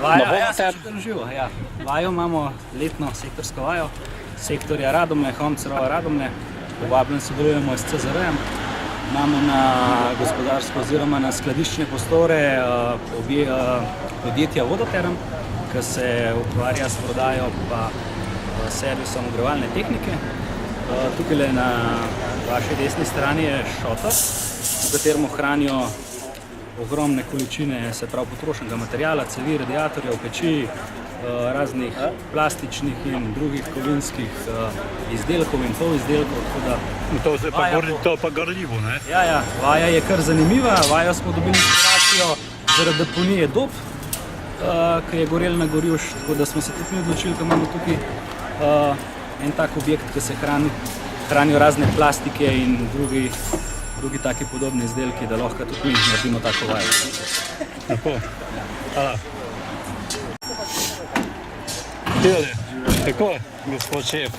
Vaja, se čutim živo, ja. Vajo imamo letno sektorsko vajo, sektorja Radomlje, Homcerova Radomlje. Povabljen sodelujemo s CZR-jem. Imamo na gospodarsko oziroma na skladiščne prostore podjetja Vodoterm, ki se ukvarja s prodajo pa servisom ogrevalne tehnike. Tukaj na vaši desni strani je šotor, v katerem hranijo ogromne količine, se pravi potrošnega materijala, cevi, radiatorjev, peči, raznih plastičnih in drugih kovinskih izdelkov in polizdelkov. To pa gorljivo, ne? Ja, vaja je kar zanimiva. Vajo smo dobili inspiracijo zaradi deponije Dob, ki je gorel na Gorjuš, tako da smo se tudi mi odločili, da imamo tukaj en tak objekt, ki se hranijo razne plastike in drugi taki podobni izdelki, da lahko tudi mi naredimo tako vajo. Tako. Hvala. Tako, gospod šef.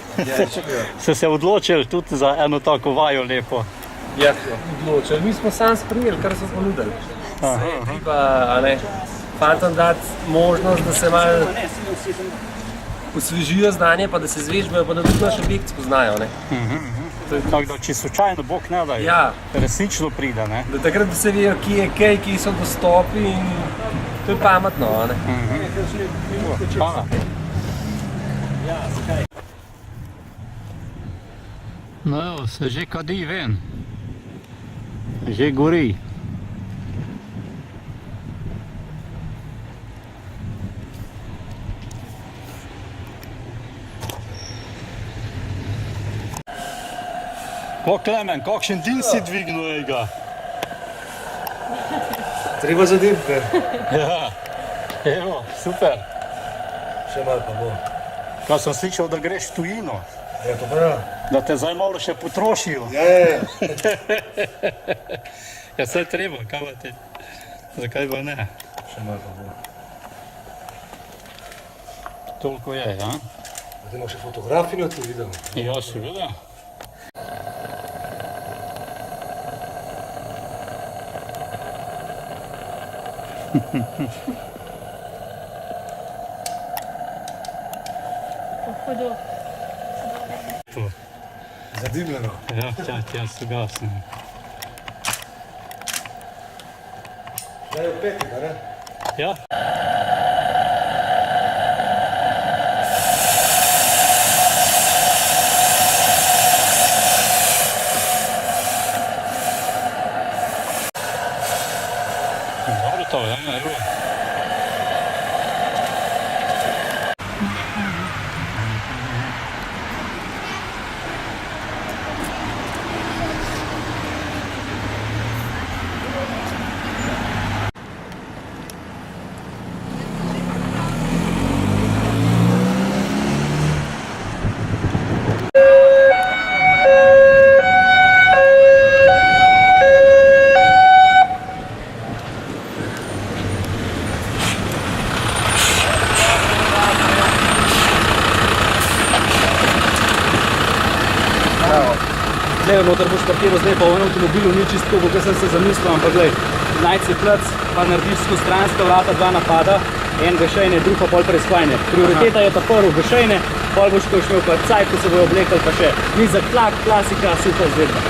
Ste se odločili tudi za eno tako vajo lepo? Ja, odločili. Mi smo sam sprejeli, kar so ponudili. Treba fantom dati možnost, da se malo osvežijo znanje, pa da se zvežbajo, pa da tudi naš objekt spoznajo. Tako da, če slučajno Bog ne da, resnično pride, ne? Da takrat se vejo, kje je kaj, kje so dostopi in to je pametno, ne? Hvala. No evo, se že kadi ven. Že gori. Klemen, kakšen din si dvignul ga? Treba zadimiti. Ja, evo, super. Še malo pa bo. Kaj sem slišal, da greš v tujino? Ja, to pa ja. Da te zdaj malo še potrošijo. Ja. Ja, saj treba, kaj pa ti? Zakaj pa ne? Še malo pa bo. Toliko je, ja? Da imaš še fotografinjo tu videl? Ja, seveda. Zadimljeno. Ja, tja se gasne. Da je v petek, ne? Ja. Dobro to, ja, ne ruo. Tukaj noter boš parkiral zdaj pa v avtomobilu, ni čisto, kot sem se zamislil, ampak glej, najci plec, pa narediš skozi stranska vrata, dva napada, en gašejne, drug pa pol preizhvajne. Prioriteta je ta prvo gašejne, pol boš ko imel pa cajt, ko se bojo oblekali pa še. Ni za tlak, klasika, super zvedba.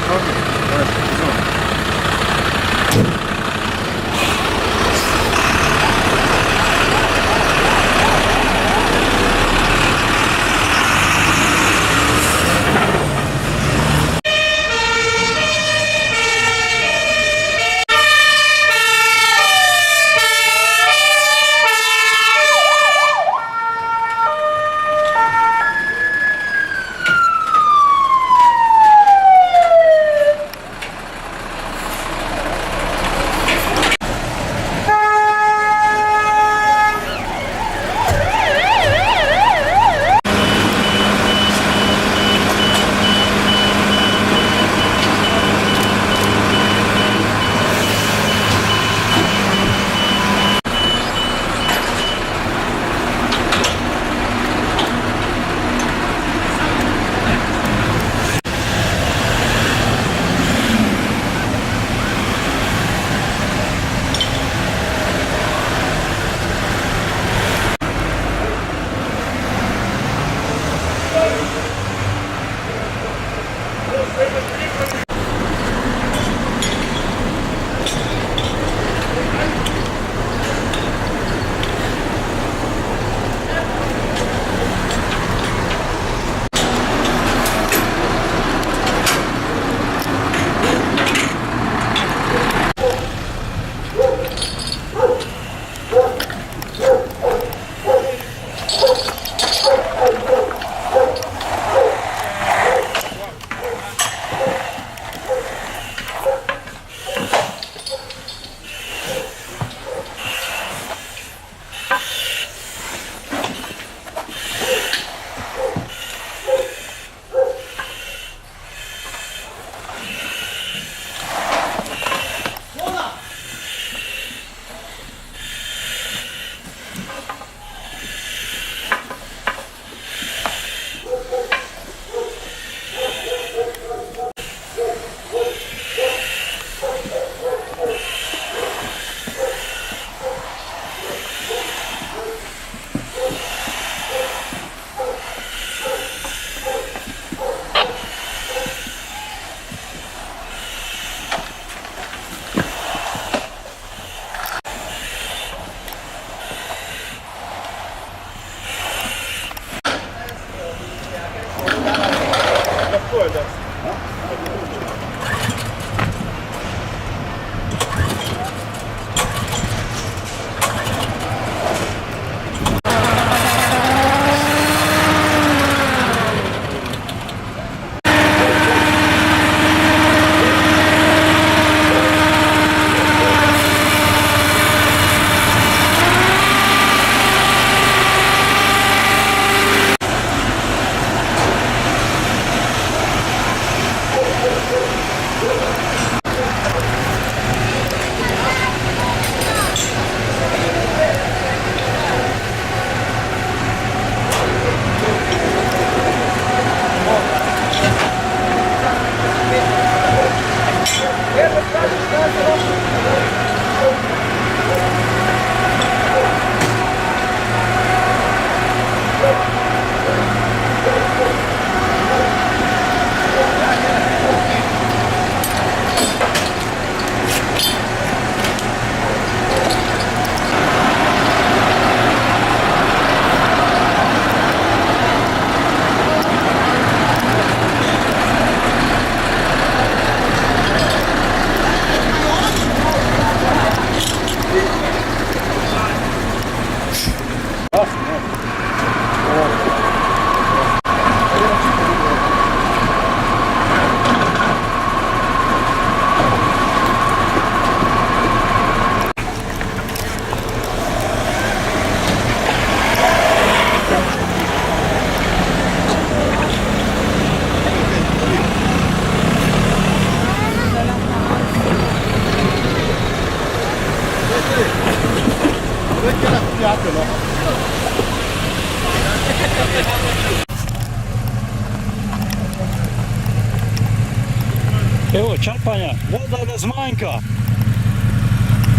Evo, črpanje, voda ne zmanjka.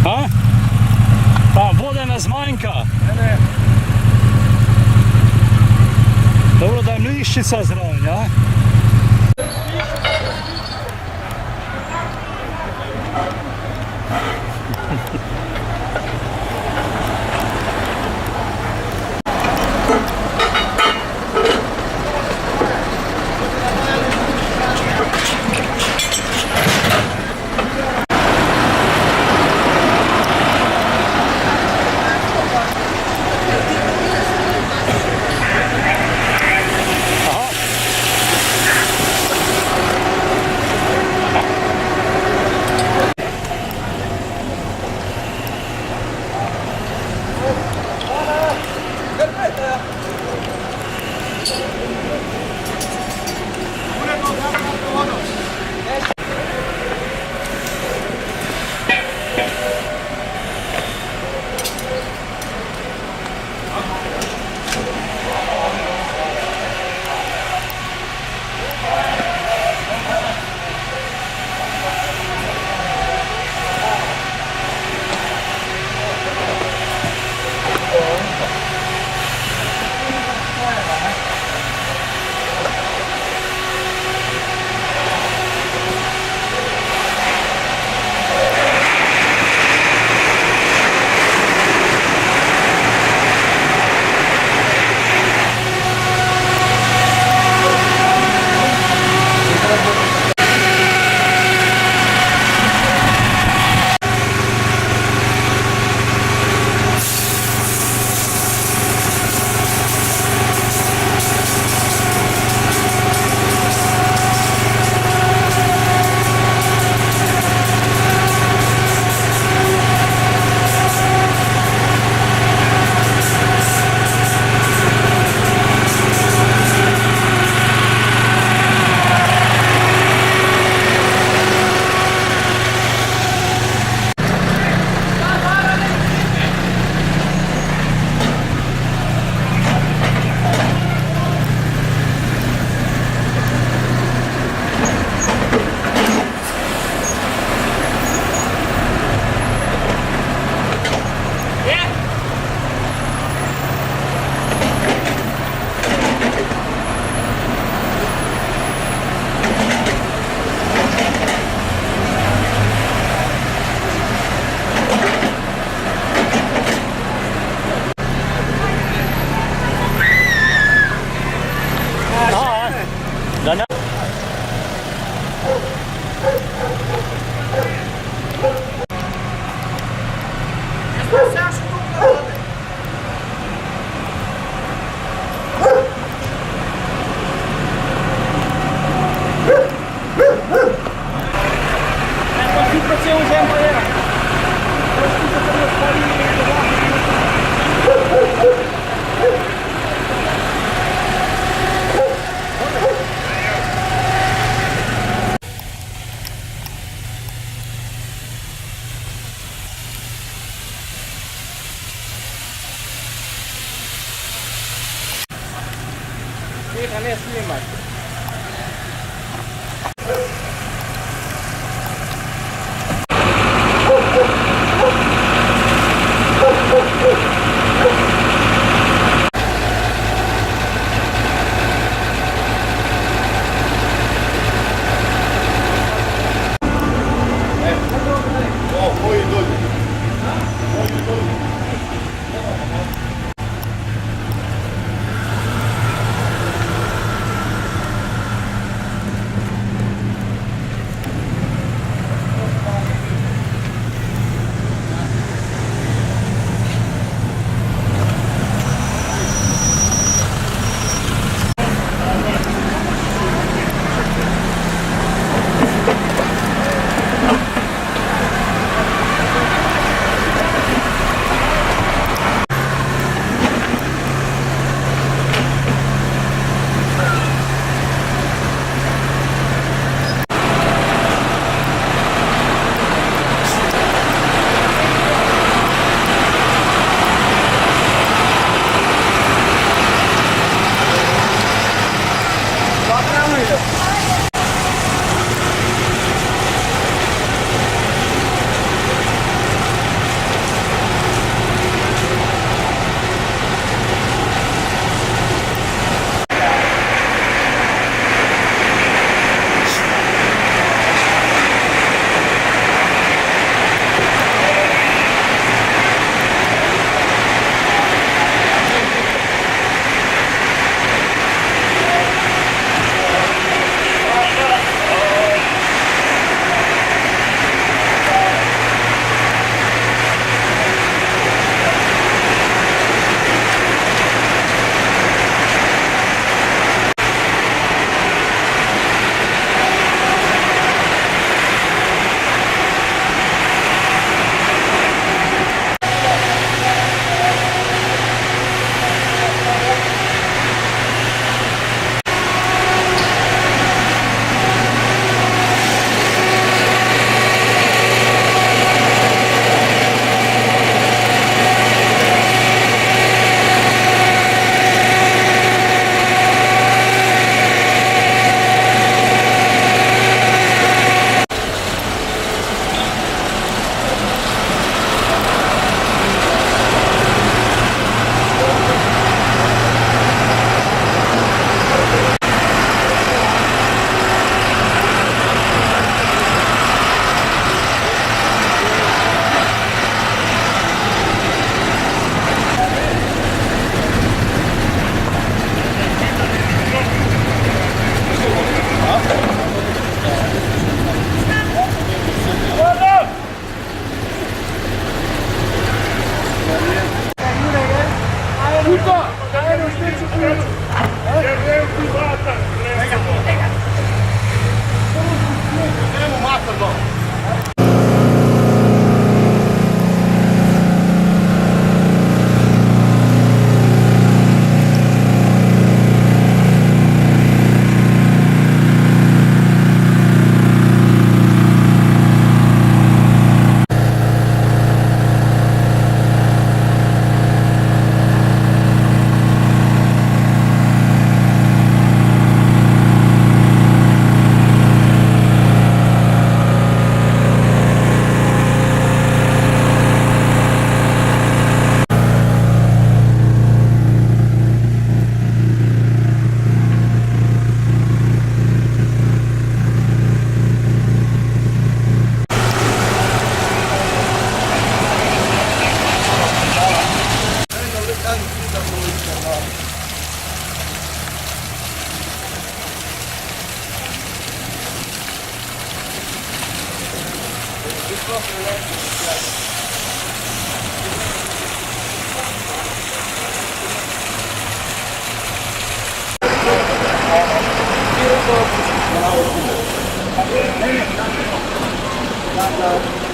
A? Pa, vode ne zmanjka. Dobro, da je mliščica zraven, ja?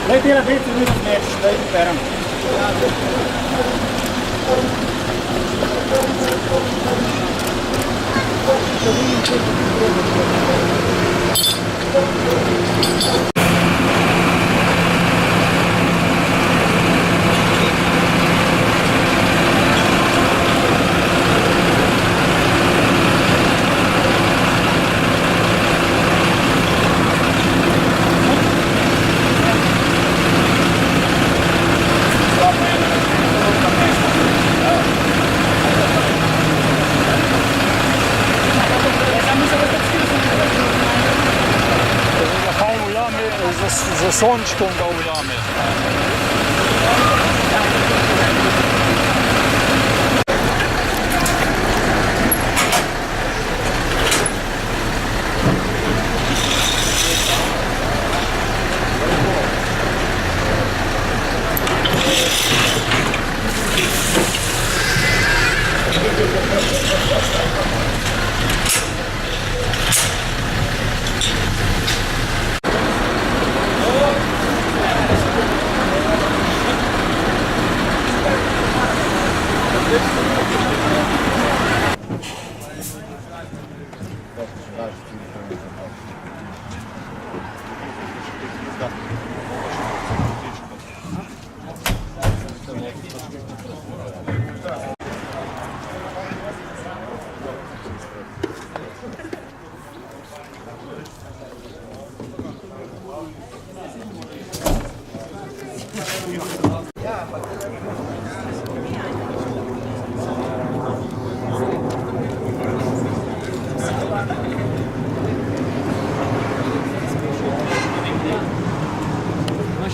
Daj tela 5 minut meč, daj perem. Za sončkom ga ujame.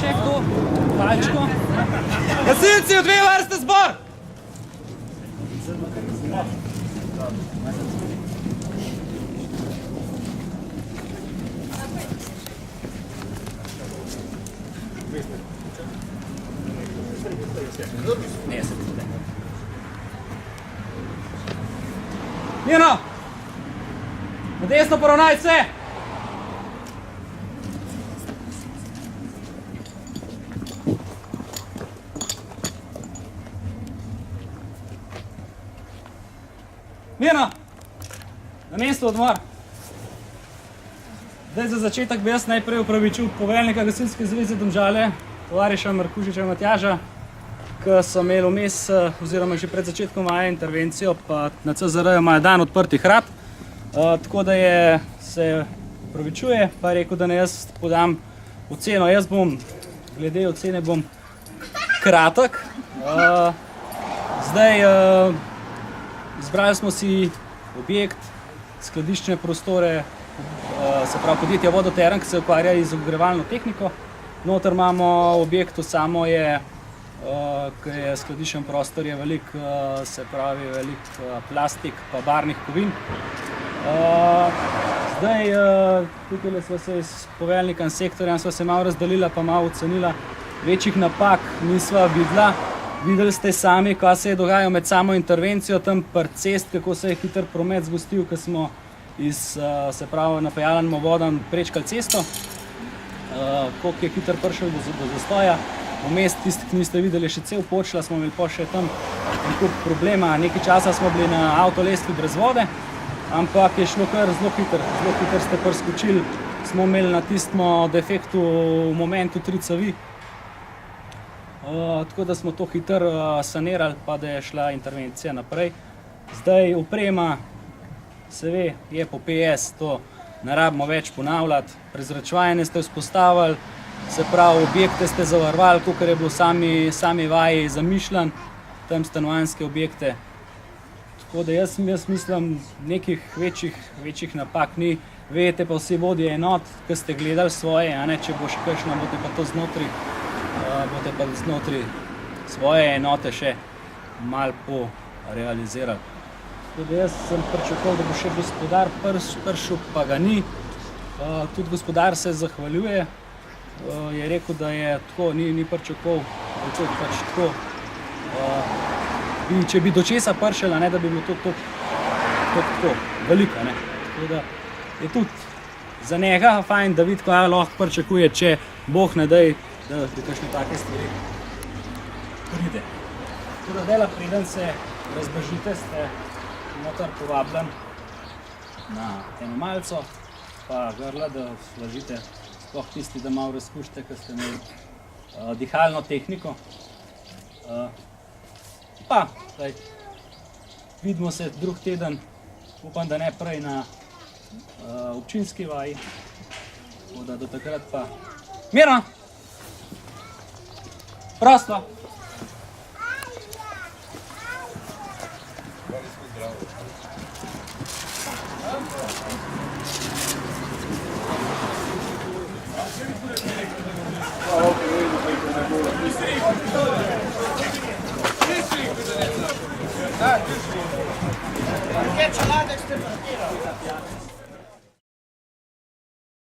Še kdo? Palčko? Gasilci, v dve vrste zbor! Ne, se tudi. Mirno! Na desno poravnaj se! Mirno! Na mesto odmor. Zdaj za začetek bi jaz najprej upravičil poveljnika Gasilske zveze Domžale, tovariša Markušiča Matjaža, ki so imeli vmes, oziroma že pred začetkom maja intervencijo, pa na CZR-ju imajo dan odprtih vrat. Tako da se upravičuje, pa je rekel, da ne jaz podam oceno. Jaz bom, glede ocene bom kratek. Zdaj, izbrali smo si objekt, skladiščne prostore, se pravi podjetja Vodoteren, ki se ukvarja z ogrevalno tehniko. Noter imamo objektu, samo je, ki je skladiščen prostor, je velik, se pravi velik plastik pa barvnih kovin. Zdaj, tukaj smo se s poveljnikom sektorjem sva se malo razdelila pa malo ocenila. Večjih napak nisva videla. Videli ste sami, kaj se je dogajalo med samo intervencijo, tam pri cest, kako se je hiter promet zgostil, ko smo iz, se pravi, napeljanim vodam prečkali cesto. koliko je hitro prišel do zastoja. Vmes, tisti, ki niste videli, še cel počla, smo imeli pa še tam en kup problema. Nekaj časa smo bili na avtolestvi brez vode, ampak je šlo kar zelo hitro ste preskočili. Smo imeli na tistem defektu v momentu 3 cevi. Tako da smo to hitro sanirali, pa da je šla intervencija naprej. Zdaj oprema, se ve, je po PS, to ne rabimo več ponavljati. Prezračevanje ste vzpostavili, se pravi, objekte ste zavarovali, kakor je bilo sami vaji zamišljen, tam stanovanjske objekte. Tako da jaz mislim, nekih večjih napak ni. Veste pa vsi vodje enot, ki ste gledali svoje, a ne, če bo še kakšno, boste pa znotraj svoje enote še malo porealizirali. Tako da jaz sem pričakoval, da bo še gospodar prišel, pa ga ni. Tudi gospodar se zahvaljuje, je rekel, da je tako, ni pričakoval, da je pač tako. Če bi do česa prišel, da bi bilo to tako veliko, ne. Tako da je tudi za njega fajn, da vidi, kaj lahko pričakuje, če Bog ne daj, da kakšne take stvari pride. Tako da zdaj, preden se razbežite, ste noter povabljeni na eno malico, pa grla, da vlažite, sploh tisti, da malo razkušite, ker ste imeli dihalno tehniko. Pa, zdaj, vidimo se drug teden, upam, da ne prej na občinski vaji, tako da do takrat pa mirno, prosto. Perché ce l'ha da ste partire?